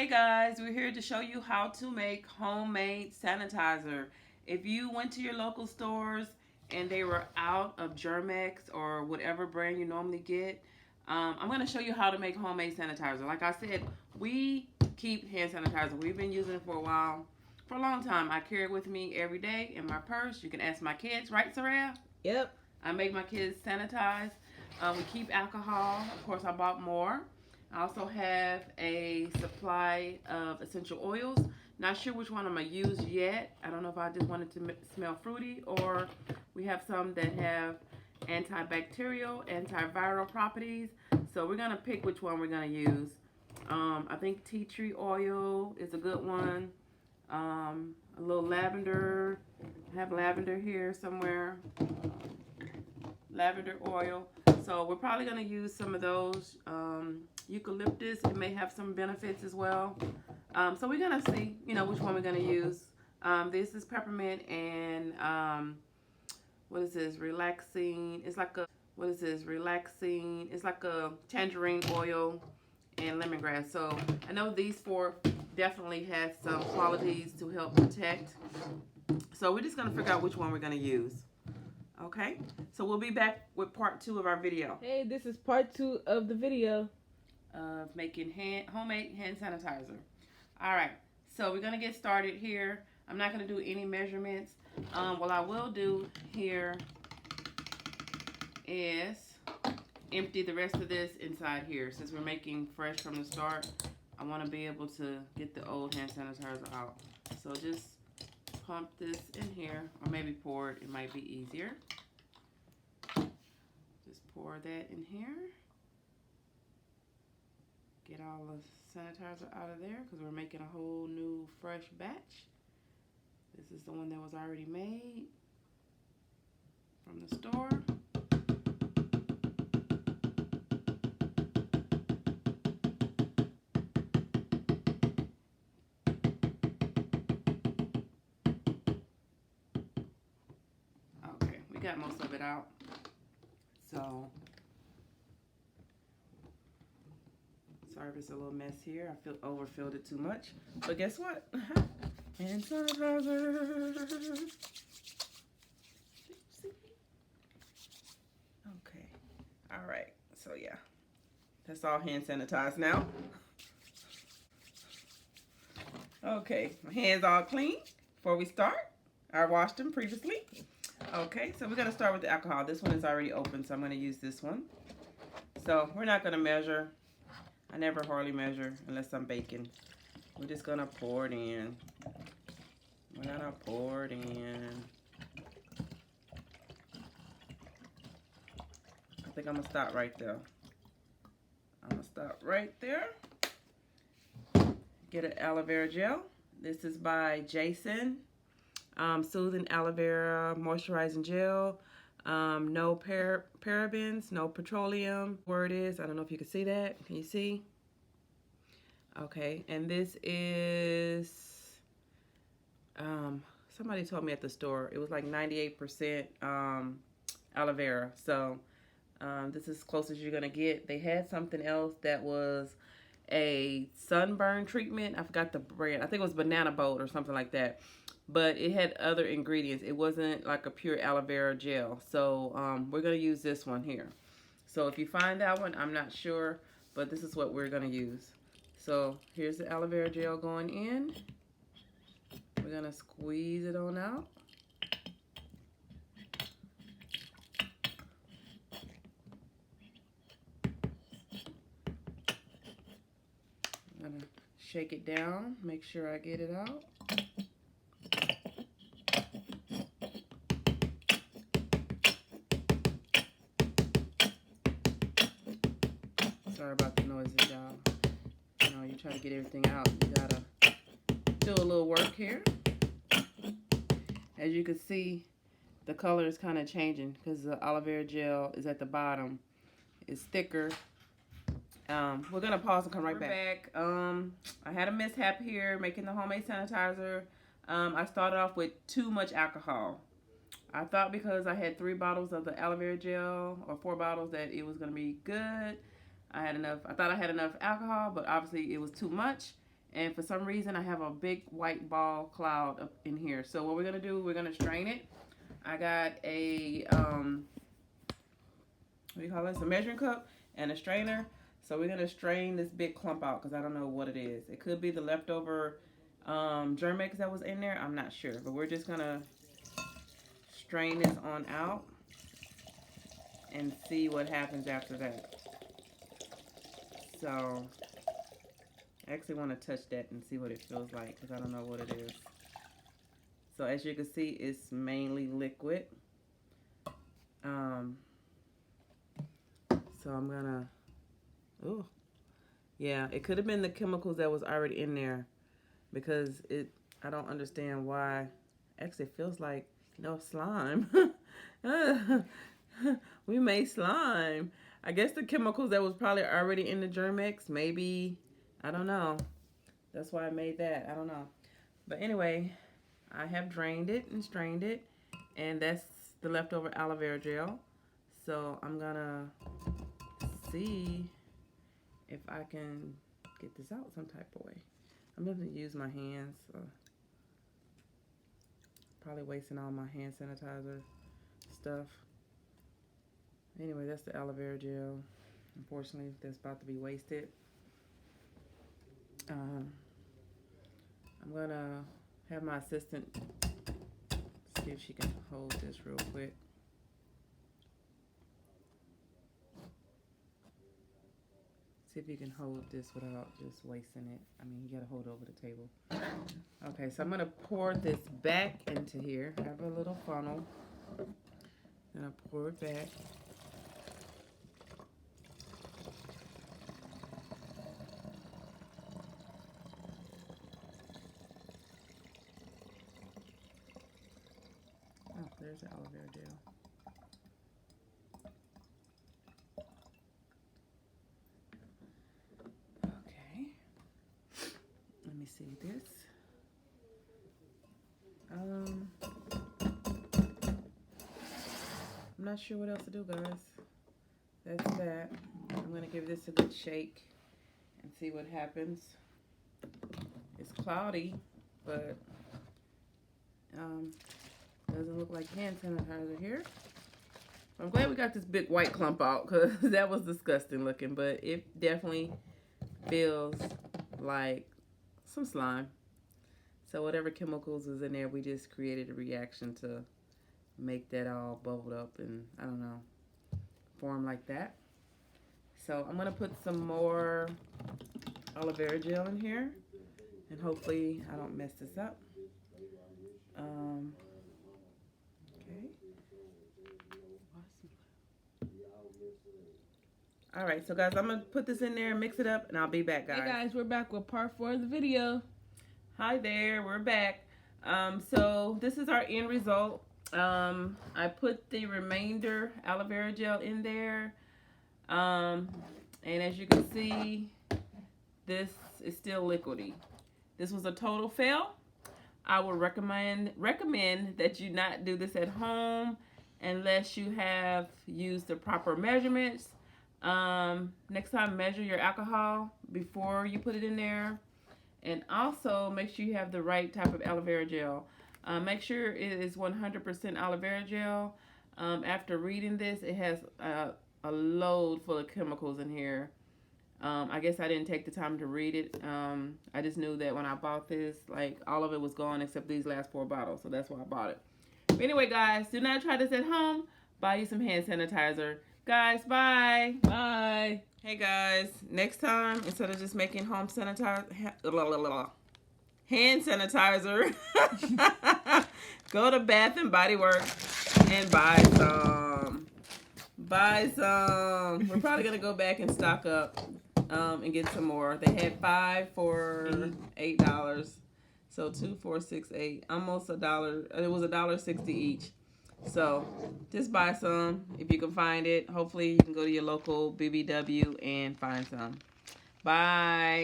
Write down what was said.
Hey guys, we're here to show you how to make homemade sanitizer. If you went to your local stores and they were out of Germex or whatever brand you normally get, I'm going to show you how to make homemade sanitizer. Like I said, we keep hand sanitizer. We've been using it for a while, for a long time. I carry it with me every day in my purse. You can ask my kids, right, Sarah? Yep. I make my kids sanitize. We keep alcohol. Of course, I bought more. I also have a supply of essential oils. Not sure which one I'm going to use yet. I don't know if I just wanted to smell fruity, or we have some that have antibacterial, antiviral properties. So we're going to pick which one we're going to use. I think tea tree oil is a good one. A little lavender. I have lavender here somewhere. Lavender oil. So we're probably going to use some of those. Eucalyptus, it may have some benefits as well. So we're going to see, which one we're going to use. This is peppermint and what is this? Relaxing. It's like a, what is this? Relaxing. It's like a tangerine oil and lemongrass. So I know these four definitely have some qualities to help protect. So we're just going to figure out which one we're going to use. Okay, so we'll be back with part 2 of our video. Hey, this is part 2 of the video of making homemade hand sanitizer. All right, so we're gonna get started here. I'm not gonna do any measurements. What I will do here is empty the rest of this inside here. Since we're making fresh from the start, I want to be able to get the old hand sanitizer out. So just pump this in here, or maybe pour it. It might be easier. Just pour that in here. Get all the sanitizer out of there because we're making a whole new fresh batch. This is the one that was already made from the store. Okay, we got most of it out. So sorry if it's a little mess here. I overfilled it too much. But guess what? Hand sanitizer. Okay. All right. So yeah, that's all hand sanitized now. Okay, my hands all clean before we start. I washed them previously. Okay, so we're gonna start with the alcohol. This one is already open, so I'm gonna use this one. So we're not gonna measure. I never hardly measure unless I'm baking. We're just gonna pour it in. We're gonna pour it in. I think I'm gonna stop right there. I'm gonna stop right there. Get an aloe vera gel. This is by Jason. Soothing aloe vera moisturizing gel. No parabens, no petroleum. Word is, I don't know if you can see that. Can you see? Okay, and this is, somebody told me at the store, it was like 98% aloe vera. So this is as close as you're gonna get. They had something else that was a sunburn treatment. I forgot the brand. I think it was Banana Boat or something like that. But it had other ingredients. It wasn't like a pure aloe vera gel. So we're going to use this one here. So if you find that one, I'm not sure, but this is what we're going to use. So here's the aloe vera gel going in. We're going to squeeze it on out. I'm going to shake it down, make sure I get it out. Sorry about the noises, y'all. You know, you try to get everything out. You gotta do a little work here. As you can see, the color is kind of changing because the aloe vera gel is at the bottom. It's thicker. We're gonna pause and come right back. I had a mishap here making the homemade sanitizer. I started off with too much alcohol. I thought because I had 3 bottles of the aloe vera gel, or 4 bottles, that it was gonna be good. I thought I had enough alcohol, but obviously it was too much, And for some reason, I have a big white ball cloud up in here. So what we're going to do, we're going to strain it. I got a, what do you call this? A measuring cup and a strainer. So we're going to strain this big clump out because I don't know what it is. It could be the leftover Germex that was in there. I'm not sure. But we're just going to strain this on out and see what happens after that. So I actually want to touch that and see what it feels like because I don't know what it is. So as you can see, it's mainly liquid. So I'm gonna, oh, yeah, it could have been the chemicals that was already in there because I don't understand why. Actually, it feels like no slime. We made slime. I guess the chemicals that was probably already in the Germex, maybe, I don't know. That's why I made that, I don't know. But anyway, I have drained it and strained it, and that's the leftover aloe vera gel. So I'm gonna see if I can get this out some type of way. I'm gonna use my hands. So probably wasting all my hand sanitizer stuff. Anyway, that's the aloe vera gel. Unfortunately, that's about to be wasted. I'm gonna have my assistant see if she can hold this real quick. See if you can hold this without just wasting it. I mean, you gotta hold it over the table. Okay, so I'm gonna pour this back into here. I have a little funnel. Gonna pour it back. Oh, there's the aloe vera gel. Okay. Let me see this. I'm not sure what else to do, guys. That's that. I'm gonna give this a good shake and see what happens. It's cloudy, but doesn't look like hand sanitizer here. I'm glad we got this big white clump out because that was disgusting looking, but it definitely feels like some slime. So whatever chemicals was in there, we just created a reaction to make that all bubbled up and, I don't know, form like that. So I'm going to put some more aloe vera gel in here, and hopefully I don't mess this up. Okay. All right, so guys, I'm going to put this in there and mix it up, and I'll be back, guys. Hey guys, we're back with part 4 of the video. Hi there, we're back. So this is our end result. I put the remainder aloe vera gel in there. And as you can see, this is still liquidy. This was a total fail. I would recommend that you not do this at home unless you have used the proper measurements. Next time, measure your alcohol before you put it in there. And also, make sure you have the right type of aloe vera gel. Make sure it is 100% aloe vera gel. After reading this, it has a load full of chemicals in here. I guess I didn't take the time to read it. I just knew that when I bought this, like, all of it was gone except these last 4 bottles. So that's why I bought it. But anyway, guys, do not try this at home. Buy you some hand sanitizer. Guys, bye. Bye. Hey guys, next time, instead of just making home sanitizer, hand sanitizer, go to Bath and Body Works and buy some. Buy some. We're probably gonna go back and stock up and get some more. They had 5 for $8, so 2, 4, 6, 8, almost $1. It was $1.60 each. So just buy some if you can find it. Hopefully you can go to your local BBW and find some. Bye.